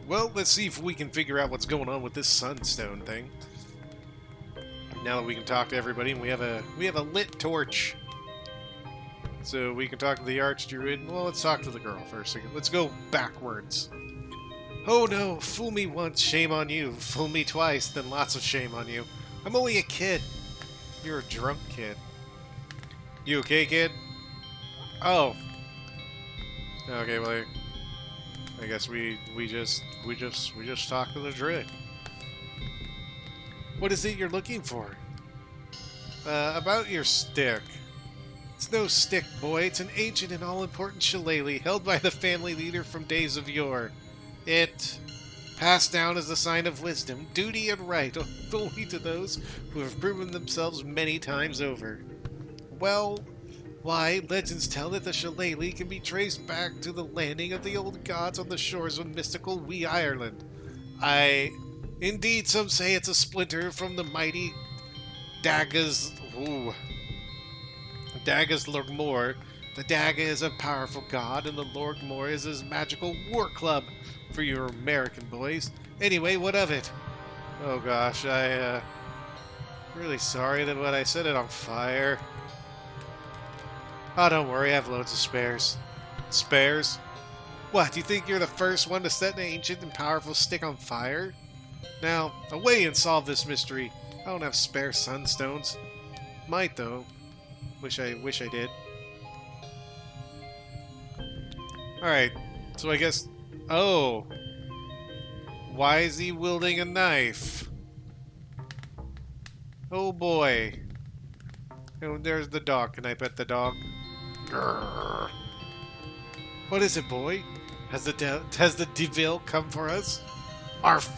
Well, let's see if we can figure out what's going on with this sunstone thing. Now that we can talk to everybody, and we have a lit torch. So we can talk to the archdruid. Well, let's talk to the girl first. Let's go backwards. Oh no, fool me once, shame on you. Fool me twice, then lots of shame on you. I'm only a kid. You're a drunk kid. You okay, kid? Oh. Okay, well, I guess we just talk to the druid. What is it you're looking for? About your stick. It's no stick, boy. It's an ancient and all-important shillelagh held by the family leader from days of yore. It passed down as a sign of wisdom, duty, and right, only to those who have proven themselves many times over. Well, why, legends tell that the shillelagh can be traced back to the landing of the old gods on the shores of mystical Wee Ireland. Indeed, some say it's a splinter from the mighty Dagga's Lorgmore. The Dagga is a powerful god, and the Lorgmore is his magical war club for your American boys. Anyway, what of it? Oh gosh, really sorry that when I set it on fire. Oh, don't worry, I have loads of spares. Spares? What, do you think you're the first one to set an ancient and powerful stick on fire? Now, away and solve this mystery. I don't have spare sunstones. Might, though. Wish I did. Alright, so I guess... Oh! Why is he wielding a knife? Oh boy. Oh, there's the dog. Can I pet the dog? Grrr. What is it, boy? Has the devil come for us? Arf!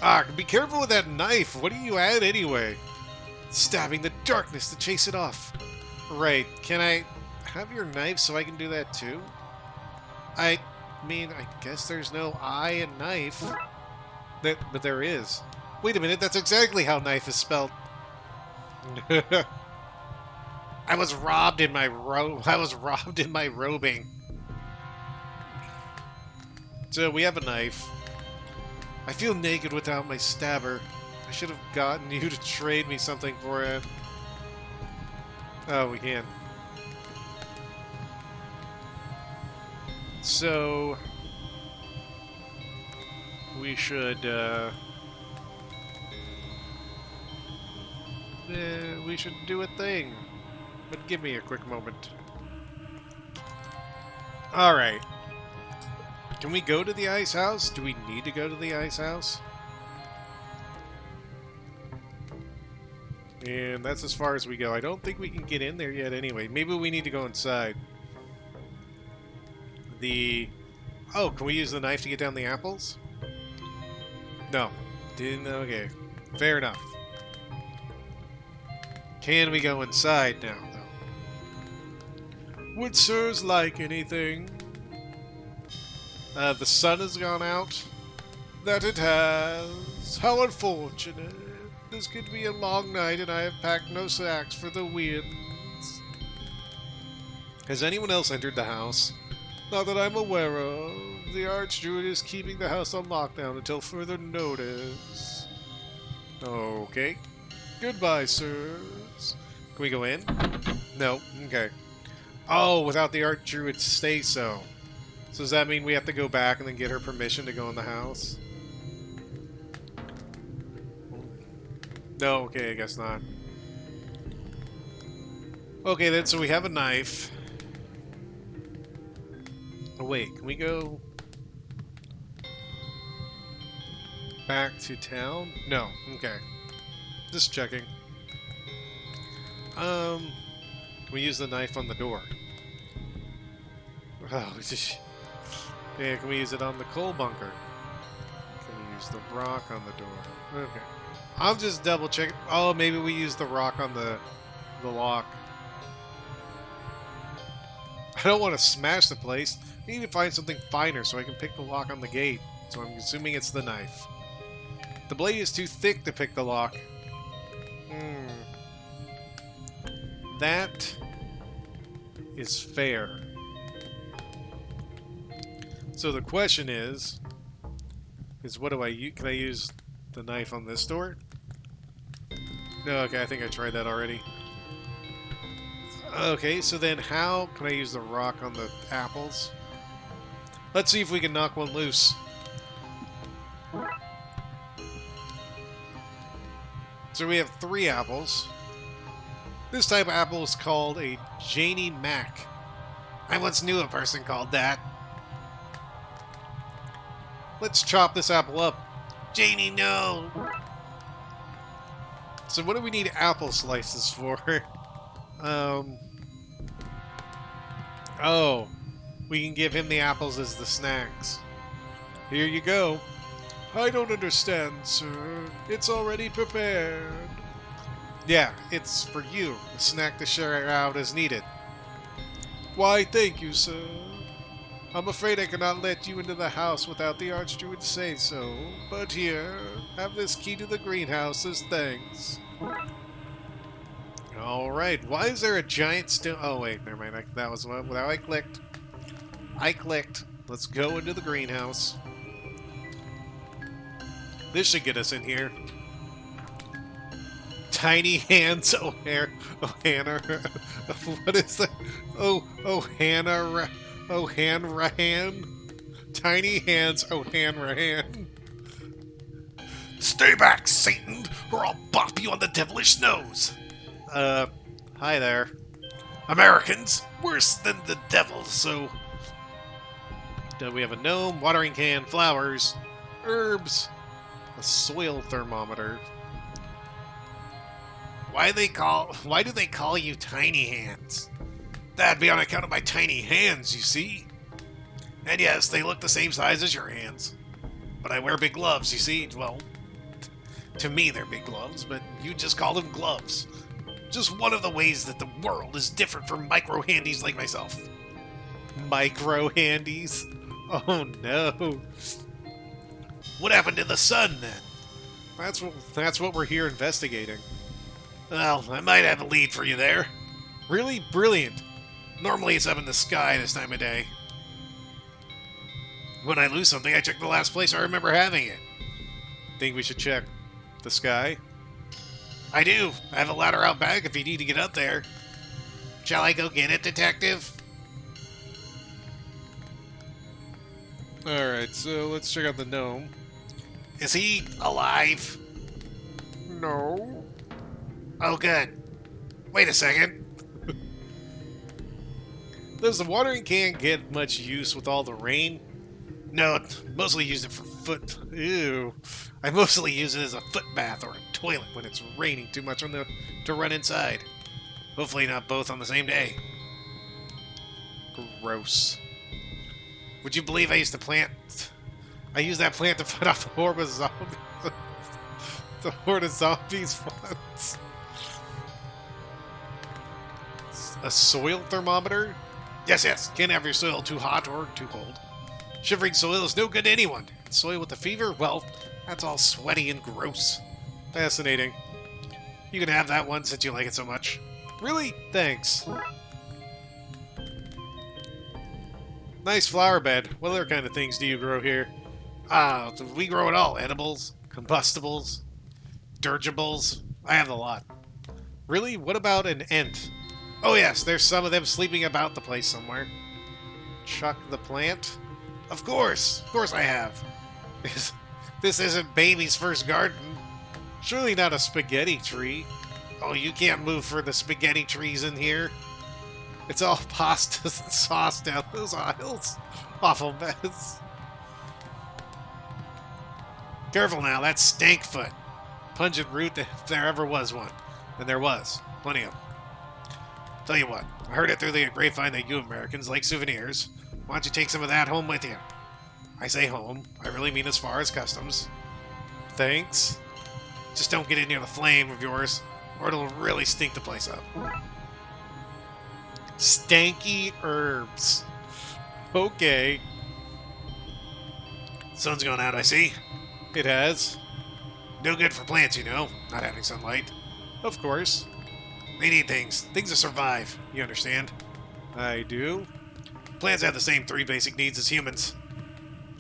Ah, be careful with that knife. What are you at anyway? Stabbing the darkness to chase it off. Right. Can I have your knife so I can do that too? I mean, I guess there's no I in knife. But there is. Wait a minute, that's exactly how knife is spelled. I was robbed in my robing. So we have a knife. I feel naked without my stabber. I should have gotten you to trade me something for it. Oh, we can. So we should do a thing. But give me a quick moment. Alright. Can we go to the ice house? Do we need to go to the ice house? And that's as far as we go. I don't think we can get in there yet anyway. Maybe we need to go inside. Oh, can we use the knife to get down the apples? No. Didn't... Okay. Fair enough. Can we go inside now, though? Would sirs like anything? The sun has gone out. That it has. How unfortunate. This could be a long night, and I have packed no sacks for the winds. Has anyone else entered the house? Not that I'm aware of. The Archdruid is keeping the house on lockdown until further notice. Okay. Goodbye, sirs. Can we go in? No. Okay. Oh, without the Archdruid's say-so. So does that mean we have to go back and then get her permission to go in the house? No, okay, I guess not. Okay then, so we have a knife. Oh wait, can we go back to town? No, okay. Just checking. Can we use the knife on the door? Oh, yeah, can we use it on the coal bunker? Can we use the rock on the door? Okay. I'm just double checking. Oh, maybe we use the rock on the lock. I don't want to smash the place. I need to find something finer so I can pick the lock on the gate. So I'm assuming it's the knife. The blade is too thick to pick the lock. That is fair. So the question is what do I use? Can I use the knife on this door? No, okay, I think I tried that already. Okay, so then how can I use the rock on the apples? Let's see if we can knock one loose. So we have 3 apples. This type of apple is called a Janie Mac. I once knew a person called that. Let's chop this apple up. Janie, no! So what do we need apple slices for? Oh, we can give him the apples as the snacks. Here you go. I don't understand, sir. It's already prepared. Yeah, it's for you. A snack to share out as needed. Why, thank you, sir. I'm afraid I cannot let you into the house without the Archdruid say so. But here, have this key to the greenhouse as thanks. Alright, why is there a giant stone? Oh, wait, never mind. That was what I clicked. I clicked. Let's go into the greenhouse. This should get us in here. Tiny hands, Hannah. What is that? Hannah. Hanrahan. Tiny hands, Hanrahan. Stay back, Satan, or I'll bop you on the devilish nose. Hi there. Americans, worse than the devil, so... we have a gnome, watering can, flowers, herbs, a soil thermometer. Why do they call you Tiny Hands? That'd be on account of my tiny hands, you see. And yes, they look the same size as your hands. But I wear big gloves, you see. Well, to me they're big gloves, but you just call them gloves. Just one of the ways that the world is different from micro-handies like myself. Micro-handies? Oh no. What happened to the sun, then? That's what we're here investigating. Well, I might have a lead for you there. Really? Brilliant. Normally it's up in the sky this time of day. When I lose something, I check the last place I remember having it. Think we should check the sky? I do. I have a ladder out back if you need to get up there. Shall I go get it, detective? Alright, so let's check out the gnome. Is he alive? No. Oh, good. Wait a second. Does the watering can get much use with all the rain? No, mostly use it for foot... Ew. I mostly use it as a foot bath or a toilet when it's raining too much to run inside. Hopefully not both on the same day. Gross. Would you believe I used that plant to fight off the horde of zombies? The horde of zombies once. A soil thermometer? Yes. Can't have your soil too hot or too cold. Shivering soil is no good to anyone. Soil with a fever? Well, that's all sweaty and gross. Fascinating. You can have that one since you like it so much. Really? Thanks. Nice flower bed. What other kind of things do you grow here? We grow it all. Edibles, combustibles, dirigibles. I have a lot. Really? What about an ent? Oh yes, there's some of them sleeping about the place somewhere. Chuck the plant? Of course I have. This isn't baby's first garden. Surely not a spaghetti tree. Oh, you can't move for the spaghetti trees in here. It's all pasta and sauce down those aisles. Awful mess. Careful now, that's Stankfoot. Pungent root if there ever was one. And there was. Plenty of them. Tell you what, I heard it through the grapevine that you Americans like souvenirs. Why don't you take some of that home with you? I say home, I really mean as far as customs. Thanks. Just don't get in near the flame of yours, or it'll really stink the place up. Stanky herbs. Okay. Sun's gone out, I see. It has. No good for plants, you know, not having sunlight. Of course. They need things to survive, you understand? I do. Plants have the same 3 basic needs as humans.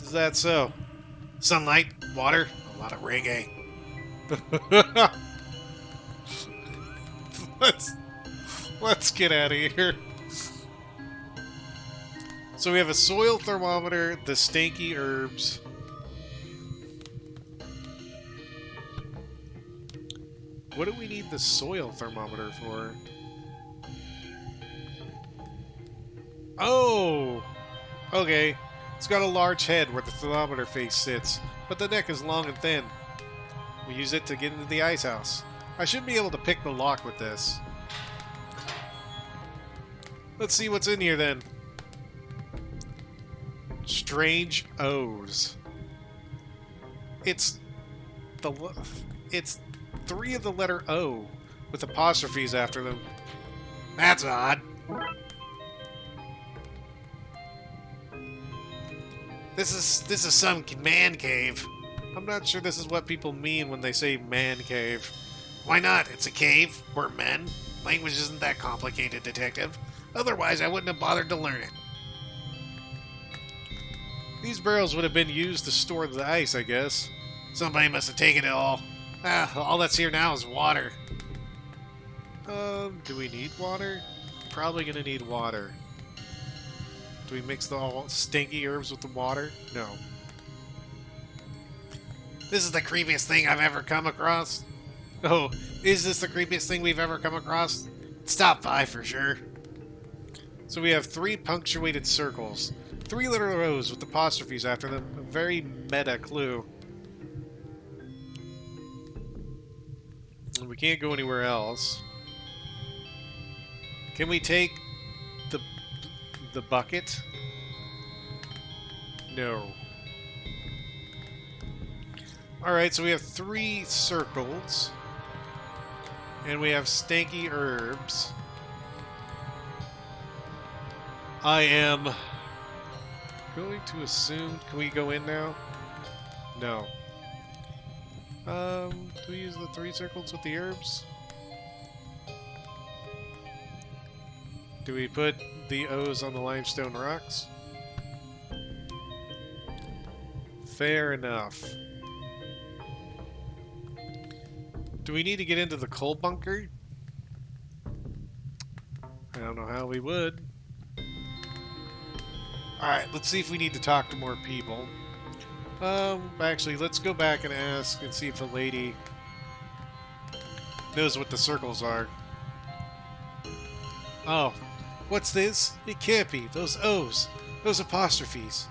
Is that so? Sunlight, water, a lot of reggae. let's get out of here. So we have a soil thermometer, the stanky herbs. What do we need the soil thermometer for? Oh! Okay. It's got a large head where the thermometer face sits, but the neck is long and thin. We use it to get into the ice house. I should be able to pick the lock with this. Let's see what's in here then. Strange O's. It's 3 of the letter O with apostrophes after them. That's odd. This is some man cave. I'm not sure this is what people mean when they say man cave. Why not? It's a cave. We're men. Language isn't that complicated, detective. Otherwise, I wouldn't have bothered to learn it. These barrels would have been used to store the ice, I guess. Somebody must have taken it all. All that's here now is water. Do we need water? Probably gonna need water. Do we mix the all stinky herbs with the water? No. This is the creepiest thing I've ever come across. Oh, is this the creepiest thing we've ever come across? It's top 5 for sure. So we have 3 punctuated circles. 3 little rows with apostrophes after them. A very meta clue. And we can't go anywhere else. Can we take the bucket? No. Alright, so we have 3 circles. And we have stanky herbs. I am going to assume... Can we go in now? No. Do we use the 3 circles with the herbs? Do we put the O's on the limestone rocks? Fair enough. Do we need to get into the coal bunker? I don't know how we would. Alright, let's see if we need to talk to more people. Actually, let's go back and ask and see if the lady knows what the circles are. Oh, what's this? It can't be. Those O's. Those apostrophes.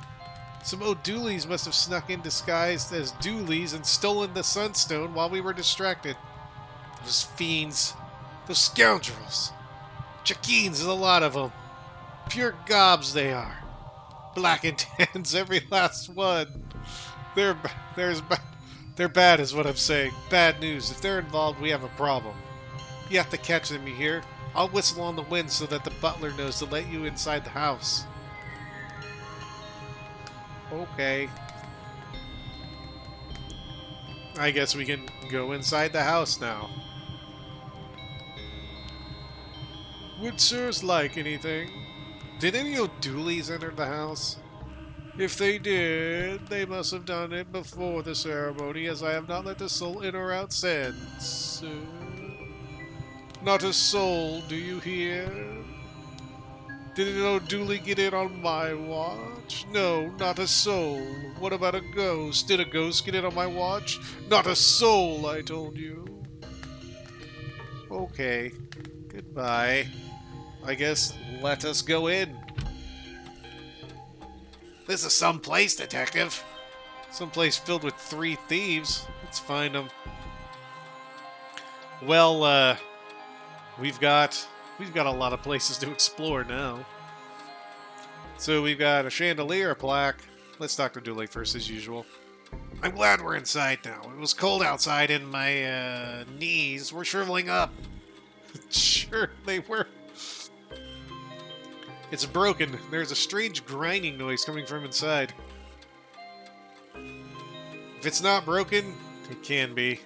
Some O'Doolies must have snuck in disguised as Doolies and stolen the sunstone while we were distracted. Those fiends. Those scoundrels. Chakins, a lot of them. Pure gobs they are. Black and tans, every last one. They're bad is what I'm saying. Bad news. If they're involved, we have a problem. You have to catch them, you hear? I'll whistle on the wind so that the butler knows to let you inside the house. Okay. I guess we can go inside the house now. Would sirs like anything? Did any O'Doolies enter the house? If they did, they must have done it before the ceremony, as I have not let a soul in or out since. Not a soul, do you hear? Did an O'Dooley get in on my watch? No, not a soul. What about a ghost? Did a ghost get in on my watch? Not a soul, I told you. Okay. Goodbye. I guess let us go in. This is some place, detective. Some place filled with 3 thieves. Let's find them. Well, we've got a lot of places to explore now. So we've got a chandelier, a plaque. Let's talk to Dooley first, as usual. I'm glad we're inside now. It was cold outside and my knees were shriveling up. Sure, they were. It's broken. There's a strange grinding noise coming from inside. If it's not broken, it can be.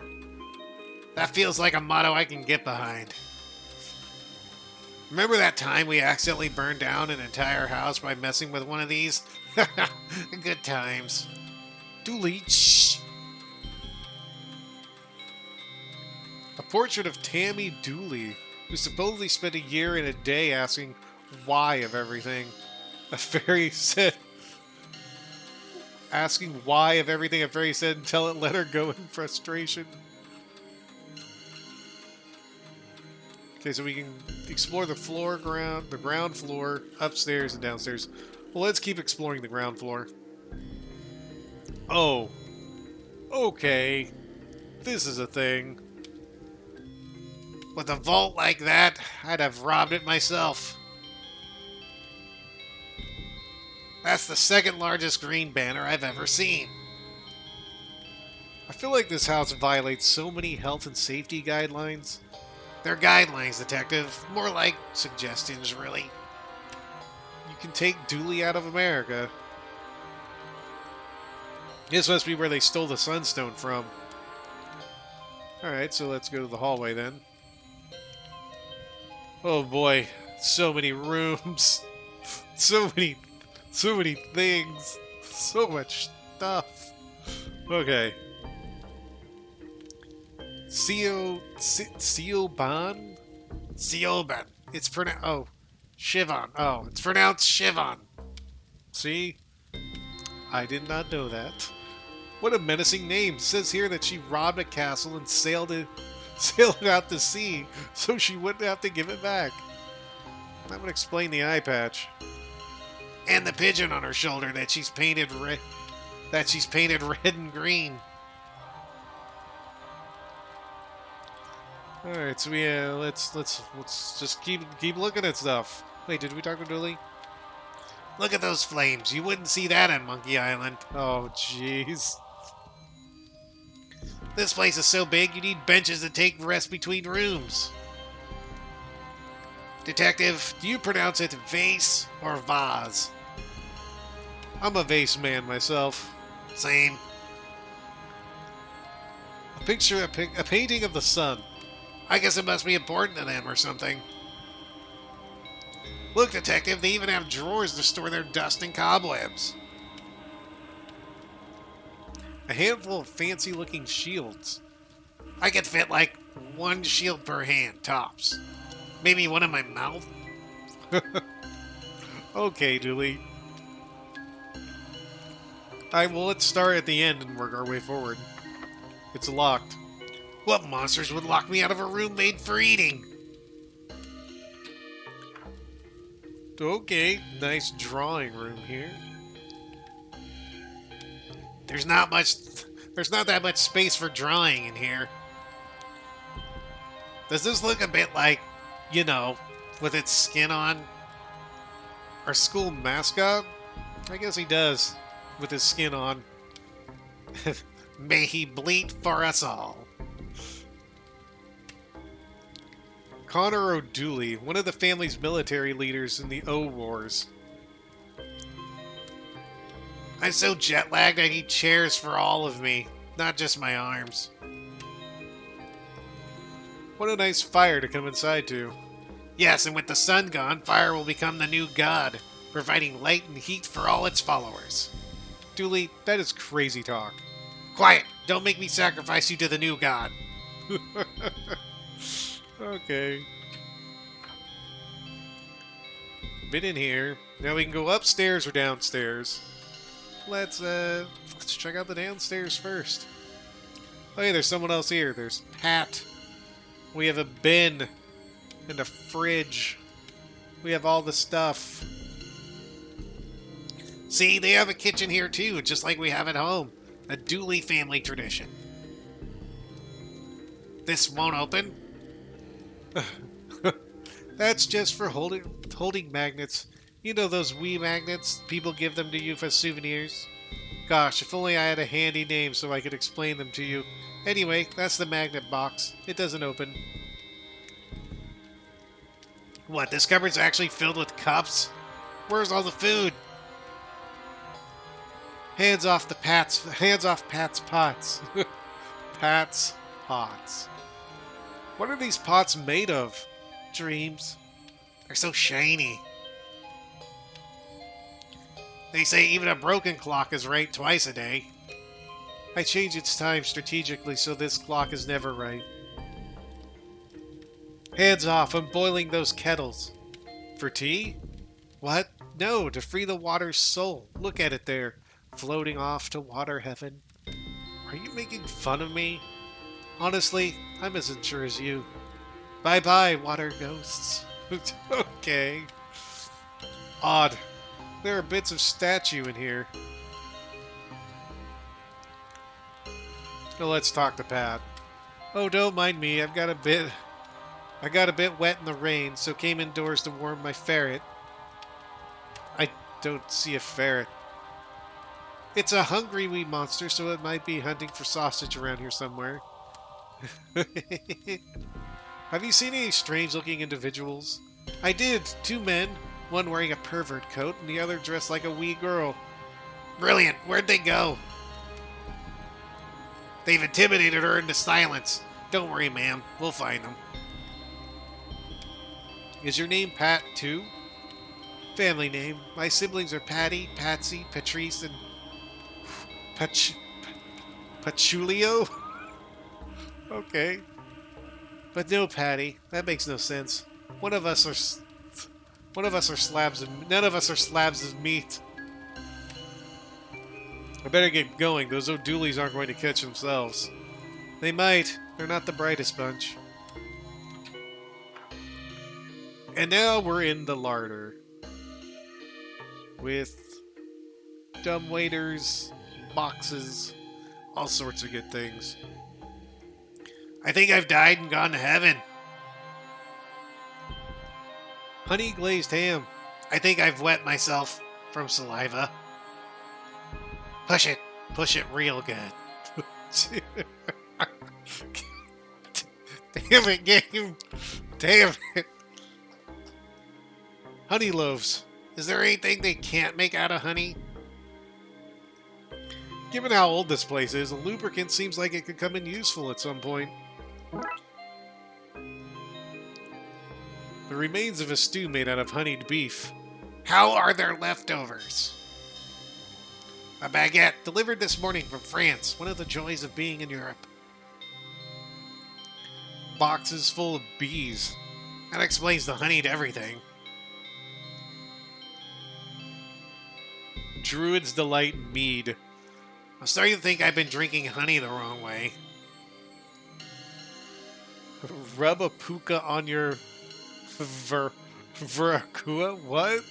That feels like a motto I can get behind. Remember that time we accidentally burned down an entire house by messing with one of these? Good times. Dooley, shh! A portrait of Tammy Dooley, who supposedly spent a year and a day asking why of everything. A fairy said... Asking why of everything a fairy said until it let her go in frustration. Okay, so we can explore the ground floor, upstairs and downstairs. Well, let's keep exploring the ground floor. Oh. Okay. This is a thing. With a vault like that, I'd have robbed it myself. That's the second largest green banner I've ever seen. I feel like this house violates so many health and safety guidelines. They're guidelines, Detective. More like suggestions, really. You can take Dooley out of America. This must be where they stole the sunstone from. Alright, so let's go to the hallway then. Oh boy, so many rooms. So many things. So much stuff. Okay. Sioban? Sioban. It's pronounced... Oh. Shivon. Oh, it's pronounced Shivon. See? I did not know that. What a menacing name. It says here that she robbed a castle and sailed it out to sea so she wouldn't have to give it back. That would explain the eye patch. And the pigeon on her shoulder that she's painted red and green. Alright, so let's just keep looking at stuff. Wait, did we talk to Dooley? Look at those flames. You wouldn't see that on Monkey Island. Oh, jeez. This place is so big you need benches to take rest between rooms. Detective, do you pronounce it vase or vase? I'm a vase man myself. Same. A painting of the sun. I guess it must be important to them or something. Look, Detective, they even have drawers to store their dust and cobwebs. A handful of fancy-looking shields. I could fit like one shield per hand, tops. Maybe one in my mouth? Okay, Dooley. Alright, well, let's start at the end and work our way forward. It's locked. What monsters would lock me out of a room made for eating? Okay, nice drawing room here. There's not that much space for drawing in here. Does this look a bit like, you know, with its skin on? Our school mascot? I guess he does, with his skin on. May he bleed for us all. Connor O'Dooley, one of the family's military leaders in the O-Wars. I'm so jet-lagged I need chairs for all of me, not just my arms. What a nice fire to come inside to. Yes, and with the sun gone, fire will become the new god, providing light and heat for all its followers. Dooley, that is crazy talk. Quiet! Don't make me sacrifice you to the new god. Okay. Been in here. Now we can go upstairs or downstairs. Let's check out the downstairs first. Oh, hey, there's someone else here. There's Pat. We have a bin and a fridge. We have all the stuff. See, they have a kitchen here too, just like we have at home. A Dooley family tradition. This won't open. That's just for holding magnets. You know those Wii magnets? People give them to you for souvenirs. Gosh, if only I had a handy name so I could explain them to you. Anyway, that's the magnet box. It doesn't open. What, this cupboard's actually filled with cups? Where's all the food? Hands off Pat's pots. Pat's pots. What are these pots made of? Dreams. They're so shiny. They say even a broken clock is right twice a day. I change its time strategically so this clock is never right. Hands off, I'm boiling those kettles. For tea? What? No, to free the water's soul. Look at it there, floating off to water heaven. Are you making fun of me? Honestly, I'm as unsure as you. Bye-bye, water ghosts. Okay. Odd. There are bits of statue in here. Now let's talk to Pat. Oh, don't mind me. I got a bit wet in the rain, so came indoors to warm my ferret. I don't see a ferret. It's a hungry wee monster, so it might be hunting for sausage around here somewhere. Have you seen any strange-looking individuals? I did. 2 men, one wearing a pervert coat and the other dressed like a wee girl. Brilliant. Where'd they go? They've intimidated her into silence. Don't worry, ma'am. We'll find them. Is your name Pat, too? Family name. My siblings are Patty, Patsy, Patrice, and Patchoulio? Okay. But no, Patty. That makes no sense. None of us are slabs of meat. I better get going. Those O'Dooleys aren't going to catch themselves. They might. They're not the brightest bunch. And now we're in the larder. With dumbwaiters, boxes, all sorts of good things. I think I've died and gone to heaven. Honey glazed ham. I think I've wet myself from saliva. Push it. Push it real good. Damn it, game. Damn it. Honey loaves. Is there anything they can't make out of honey? Given how old this place is, a lubricant seems like it could come in useful at some point. The remains of a stew made out of honeyed beef. How are there leftovers? A baguette delivered this morning from France. One of the joys of being in Europe. Boxes full of bees. That explains the honeyed everything. Druid's Delight mead. I'm starting to think I've been drinking honey the wrong way. Rub a puka on your Veracrua? What?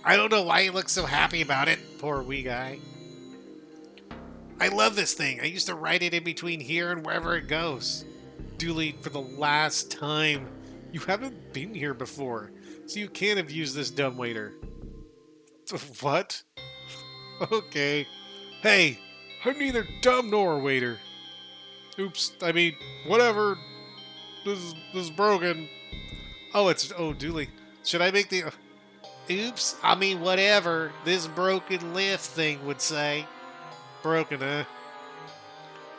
I don't know why he looks so happy about it. Poor wee guy. I love this thing. I used to ride it in between here and wherever it goes. Dooley, for the last time. You haven't been here before, so you can't have used this dumbwaiter. What? Okay. Hey, I'm neither dumb nor a waiter. Oops, I mean, whatever. This is broken. Oh, Dooley. Should I make the... Oops, I mean, whatever this broken lift thing would say. Broken, huh?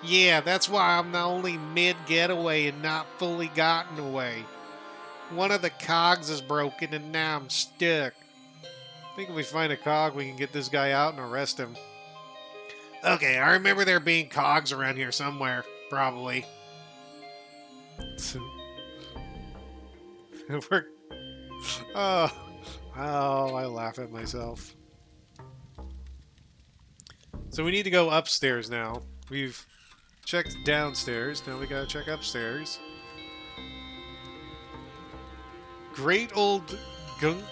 Yeah, that's why I'm only mid-getaway and not fully gotten away. One of the cogs is broken and now I'm stuck. I think if we find a cog, we can get this guy out and arrest him. Okay, I remember there being cogs around here somewhere, probably. Oh, I laugh at myself. So we need to go upstairs now. We've checked downstairs, now we gotta check upstairs. Great old Gungit?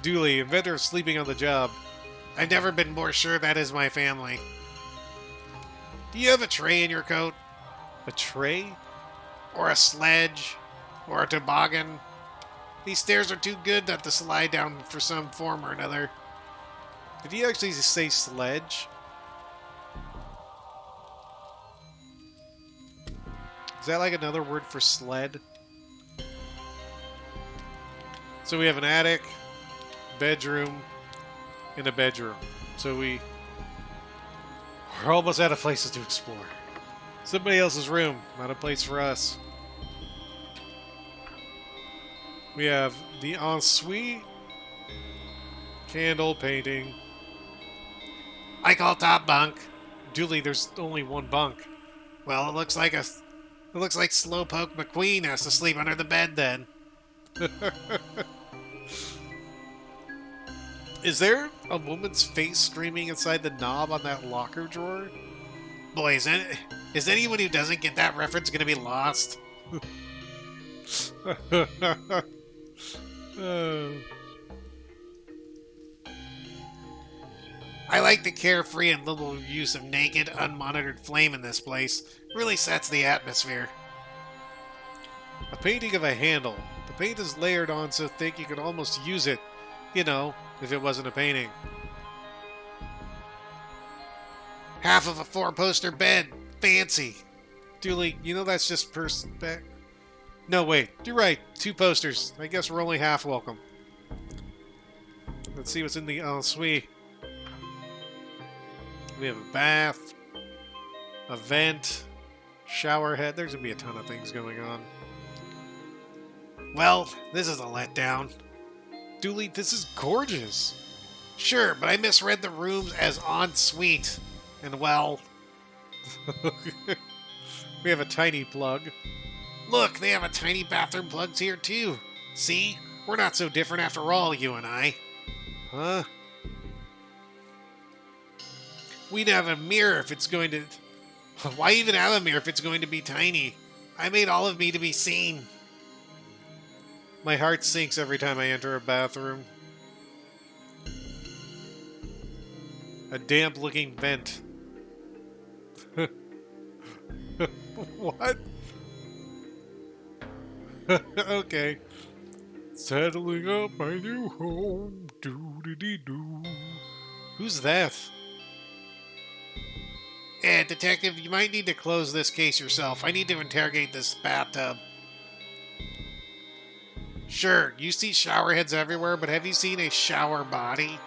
Dooley, inventor of sleeping on the job. I've never been more sure that is my family. Do you have a tray in your coat? A tray? Or a sledge? Or a toboggan? These stairs are too good not to slide down for some form or another. Did he actually say sledge? Is that like another word for sled? So we have an attic, bedroom, and a bedroom. So we're almost out of places to explore. Somebody else's room, not a place for us. We have the ensuite, candle painting. I call top bunk. Dooley, there's only one bunk. Well, it looks like Slowpoke McQueen has to sleep under the bed then. Is there a woman's face streaming inside the knob on that locker drawer? Boy, is anyone who doesn't get that reference going to be lost? I like the carefree and little use of naked, unmonitored flame in this place. Really sets the atmosphere. A painting of a handle. The paint is layered on so thick you could almost use it. You know, if it wasn't a painting. Half of a 4-poster bed. Fancy. Dooley, you know that's just No, wait. You're right. 2 posters. I guess we're only half welcome. Let's see what's in the ensuite. We have a bath, a vent, shower head. There's going to be a ton of things going on. Well, this is a letdown. Dooley, this is gorgeous. Sure, but I misread the rooms as ensuite. And well... we have a tiny plug. Look, they have a tiny bathroom plugs here too. See? We're not so different after all, you and I. Huh? We'd have a mirror if it's going to... Why even have a mirror if it's going to be tiny? I made all of me to be seen. My heart sinks every time I enter a bathroom. A damp-looking vent. What? Okay. Settling up my new home. Doo-dee-dee-doo. Who's that? Detective, you might need to close this case yourself. I need to interrogate this bathtub. Sure, you see shower heads everywhere, but have you seen a shower body?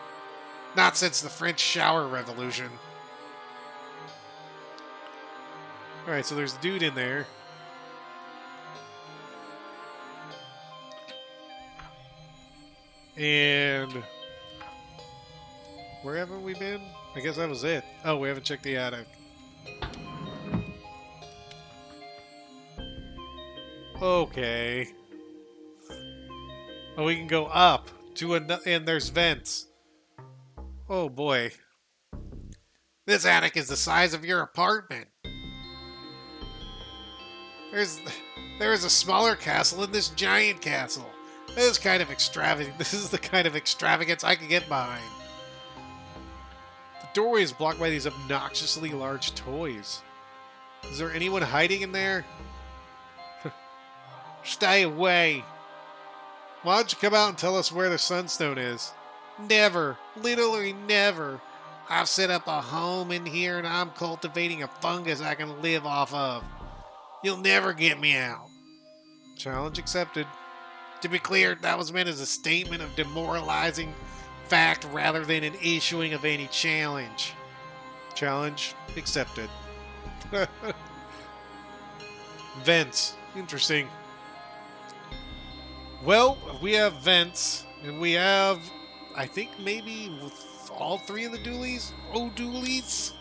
Not since the French shower revolution. Alright, so there's a dude in there. And... where haven't we been? I guess that was it. Oh, we haven't checked the attic. Okay. Oh, we can go up to and there's vents. Oh boy. This attic is the size of your apartment. There is a smaller castle in this giant castle. This is kind of extravagant. This is the kind of extravagance I can get behind. The doorway is blocked by these obnoxiously large toys. Is there anyone hiding in there? Stay away. Why don't you come out and tell us where the sunstone is? Never. Literally never. I've set up a home in here and I'm cultivating a fungus I can live off of. You'll never get me out. Challenge accepted. To be clear, that was meant as a statement of demoralizing fact rather than an issuing of any challenge. Challenge accepted. Vents. Interesting. Well, we have vents, and we have, I think maybe all 3 of the Doolies. Oh, Doolies!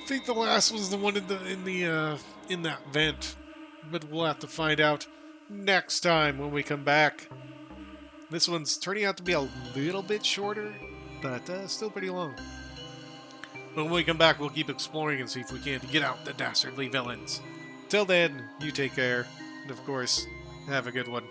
I think the last was the one in that vent, but we'll have to find out next time when we come back. This one's turning out to be a little bit shorter, but still pretty long. When we come back, we'll keep exploring and see if we can't get out the dastardly villains. Till then, you take care, and of course, have a good one.